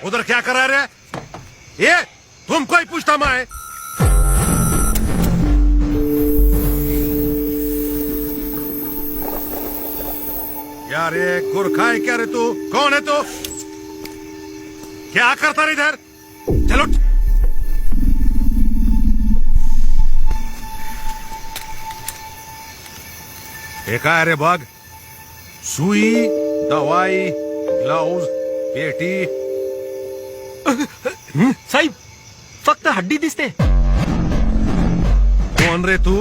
उधर क्या करा रे? ये तुमको ही पूछता मैं। यार ये गुरखा है क्या रे तू? कौन है तू? क्या करता रे इधर? चलो एका रे बघ, सुई, दवाई, ग्लव्स, पेटी. साहेब फक्त हड्डी दिसते. कोण रे तू?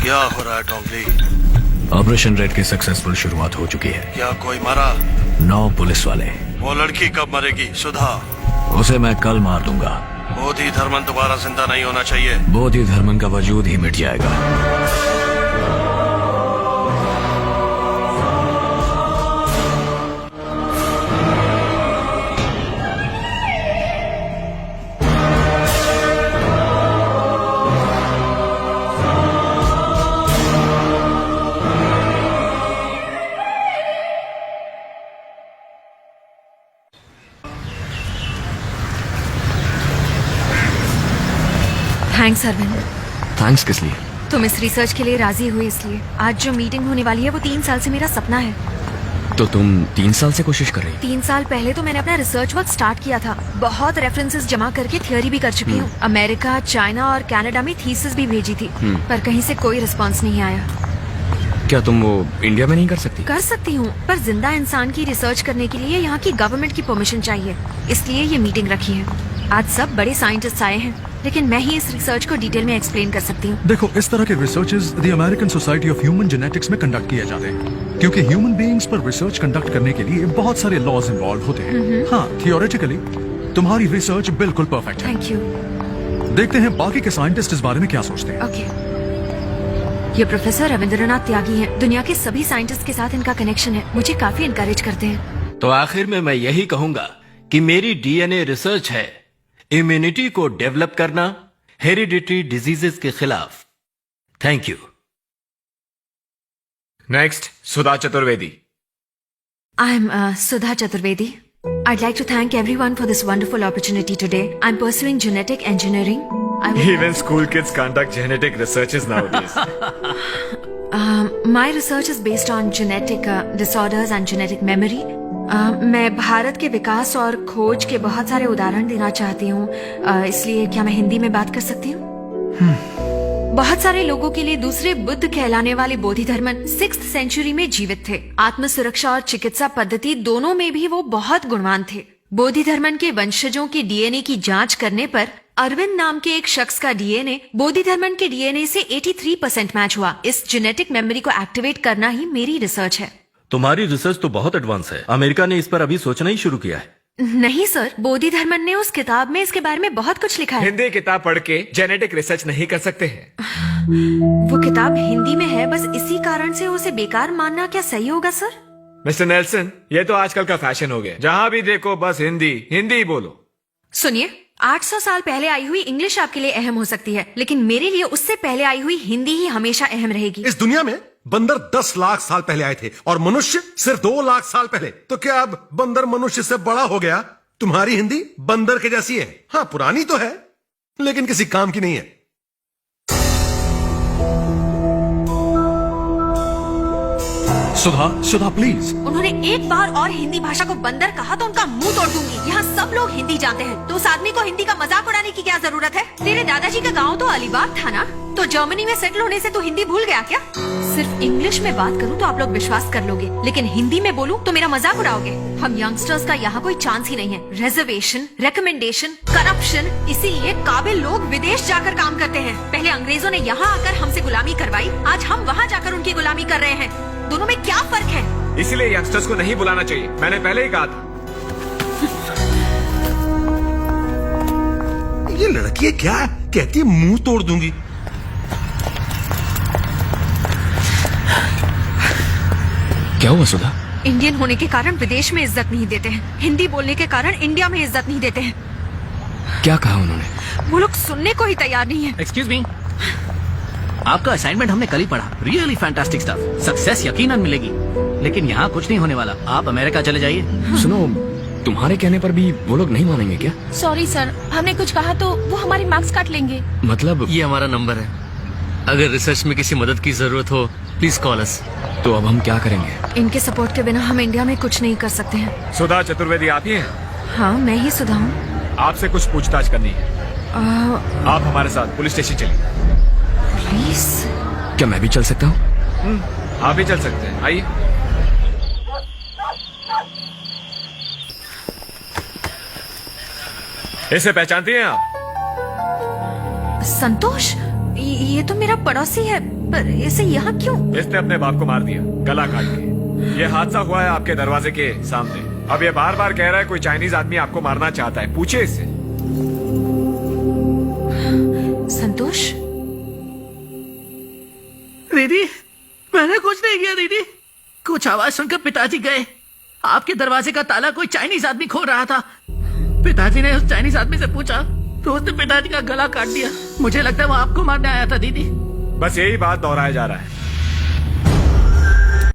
क्या हो रहा है टोंगली? ऑपरेशन रेड की सक्सेसफुल शुरुआत हो चुकी है. क्या कोई मरा? 9 पुलिस वाले. वो लड़की कब मरेगी? सुधा? उसे मैं कल मार दूंगा. बोधि धर्मन दोबारा जिंदा नहीं होना चाहिए. बोधि धर्मन का वजूद ही मिट जाएगा. थैंक्स अरविंद. थैंक्स किस लिए? तुम इस रिसर्च के लिए राजी हुए इसलिए. आज जो मीटिंग होने वाली है वो 3 साल से मेरा सपना है. तो तुम 3 साल से कोशिश कर रही? 3 साल पहले तो मैंने अपना रिसर्च वर्क स्टार्ट किया था. बहुत रेफरेंसेस जमा करके थियोरी भी कर चुकी हूँ. अमेरिका, चाइना और कनाडा में थीसिस भी भेजी थी, पर कहीं से कोई रिस्पॉन्स नहीं आया. क्या तुम वो इंडिया में नहीं कर सकती? कर सकती हूँ, पर जिंदा इंसान की रिसर्च करने के लिए यहाँ की गवर्नमेंट की परमिशन चाहिए. इसलिए ये मीटिंग रखी है. आज सब बड़े साइंटिस्ट आए हैं, लेकिन मैं ही इस रिसर्च को डिटेल में एक्सप्लेन कर सकती हूँ. देखो, इस तरह के researches the American society of human genetics में कंडक्ट किए जाते हैं, क्योंकि ह्यूमन बीइंग्स पर रिसर्च कंडक्ट करने के लिए बहुत सारे लॉज इन्वॉल्व होते हैं. हाँ, थियोरेटिकली तुम्हारी रिसर्च बिल्कुल परफेक्ट है. Thank you. देखते हैं बाकी के साइंटिस्ट इस बारे में क्या सोचते हैं. ओके. ये प्रोफेसर रविंद्रनाथ त्यागी हैं. दुनिया के सभी साइंटिस्ट के साथ इनका कनेक्शन है. मुझे काफी इनकरेज करते हैं. तो आखिर में मैं यही कहूंगा कि मेरी डीएनए रिसर्च है इम्यूनिटी को डेवलप करना हेरिडिटरी डिजीजेस के खिलाफ. Thank you. Next, Sudha Chaturvedi. I am Sudha Chaturvedi. I'd like to thank everyone for this wonderful opportunity today. I'm pursuing genetic engineering. Even school kids conduct genetic researches nowadays. My research is based on genetic disorders and genetic memory. मैं भारत के विकास और खोज के बहुत सारे उदाहरण देना चाहती हूँ. इसलिए क्या मैं हिंदी में बात कर सकती हूँ? बहुत सारे लोगों के लिए दूसरे बुद्ध कहलाने वाले बोधि धर्मन 6th सेंचुरी में जीवित थे. आत्म सुरक्षा और चिकित्सा पद्धति दोनों में भी वो बहुत गुणवान थे. बोधि धर्मन के वंशजों के डीएनए की जांच करने पर अरविंद नाम के एक शख्स का डीएनए बोधि धर्मन के डीएनए से 83% मैच हुआ. इस जेनेटिक मेमोरी को एक्टिवेट करना ही मेरी रिसर्च है. तुम्हारी रिसर्च तो बहुत एडवांस है. अमेरिका ने इस पर अभी सोचना ही शुरू किया है. नहीं सर, बोधि धर्मन ने उस किताब में इसके बारे में बहुत कुछ लिखा है। हिंदी किताब पढ़ के जेनेटिक रिसर्च नहीं कर सकते हैं। वो किताब हिंदी में है, बस इसी कारण से उसे बेकार मानना क्या सही होगा सर? मिस्टर नेल्सन, ये तो आजकल का फैशन हो गया, जहाँ भी देखो बस हिंदी हिंदी ही बोलो। सुनिए, 800 साल पहले आई हुई इंग्लिश आपके लिए अहम हो सकती है, लेकिन मेरे लिए उससे पहले आई हुई हिंदी ही हमेशा अहम रहेगी। इस दुनिया में बंदर 10 लाख साल पहले आए थे और मनुष्य सिर्फ 2 लाख साल पहले। तो क्या अब बंदर मनुष्य से बड़ा हो गया? तुम्हारी हिंदी बंदर के जैसी है। हाँ, पुरानी तो है, लेकिन किसी काम की नहीं है। सुधा प्लीज। उन्होंने एक बार और हिंदी भाषा को बंदर कहा तो उनका मुंह तोड़ दूंगी। यहाँ सब लोग हिंदी जानते हैं, तो उस आदमी को हिंदी का मजाक उड़ाने की क्या जरूरत है? तेरे दादाजी का गांव तो अलीबाग था ना, तो जर्मनी में सेटल होने से तू हिंदी भूल गया क्या? सिर्फ इंग्लिश में बात करूँ तो आप लोग विश्वास कर लोगे, लेकिन हिंदी में बोलूँ तो मेरा मजाक उड़ाओगे। हम यंगस्टर्स का यहाँ कोई चांस ही नहीं है। रिजर्वेशन, रिकमेंडेशन, करप्शन, इसीलिए काबिल लोग विदेश जाकर काम करते हैं। पहले अंग्रेजों ने यहाँ आकर हमसे गुलामी करवाई, आज हम वहाँ जाकर उनकी गुलामी कर रहे हैं। दोनों में क्या फर्क है? इसीलिए यंगस्टर्स को नहीं बुलाना चाहिए, मैंने पहले ही कहा था। ये लड़की क्या कहती है, मुंह तोड़ दूंगी। क्या हुआ सुधा? इंडियन होने के कारण विदेश में इज्जत नहीं देते हैं, हिंदी बोलने के कारण इंडिया में इज्जत नहीं देते हैं। क्या कहा उन्होंने? वो लोग सुनने को ही तैयार नहीं है। एक्सक्यूज मी, आपका असाइनमेंट हमने कल ही पढ़ा। Really fantastic stuff. सक्सेस यकीनन मिलेगी, लेकिन यहाँ कुछ नहीं होने वाला। आप अमेरिका चले जाइए। सुनो, तुम्हारे कहने पर भी वो लोग नहीं मानेंगे क्या? सॉरी सर, हमने कुछ कहा तो वो हमारे मार्क्स काट लेंगे। मतलब ये हमारा नंबर है, अगर रिसर्च में किसी मदद की जरूरत हो प्लीज कॉल अस। तो अब हम क्या करेंगे? इनके सपोर्ट के बिना हम इंडिया में कुछ नहीं कर सकते हैं। सुधा चतुर्वेदी आप ही हैं? हाँ, मैं ही सुधा हूँ। आपसे कुछ पूछताछ करनी है। आप हमारे साथ पुलिस स्टेशन चलिए। प्लीज। क्या मैं भी चल सकता हूँ? आप भी चल सकते हैं, आइए। इसे पहचानती हैं आप? संतोष, ये तो मेरा पड़ोसी है, पर इसे यहाँ क्यों? इसने अपने बाप को मार दिया, गला काट के। ये हादसा हुआ है आपके दरवाजे के सामने। अब ये बार बार कह रहा है कोई चाइनीज आदमी आपको मारना चाहता है, पूछिए इससे। संतोष, दीदी, मैंने कुछ नहीं किया दीदी। कुछ आवाज सुनकर पिताजी गए। आपके दरवाजे का ताला कोई चाइनीज आदमी खोल रहा था। पिताजी ने उस चाइनीज आदमी से पूछा तो उसने पिताजी का गला काट दिया। मुझे लगता है वो आपको मारने आया था दीदी। बस यही बात दोहराया जा रहा है।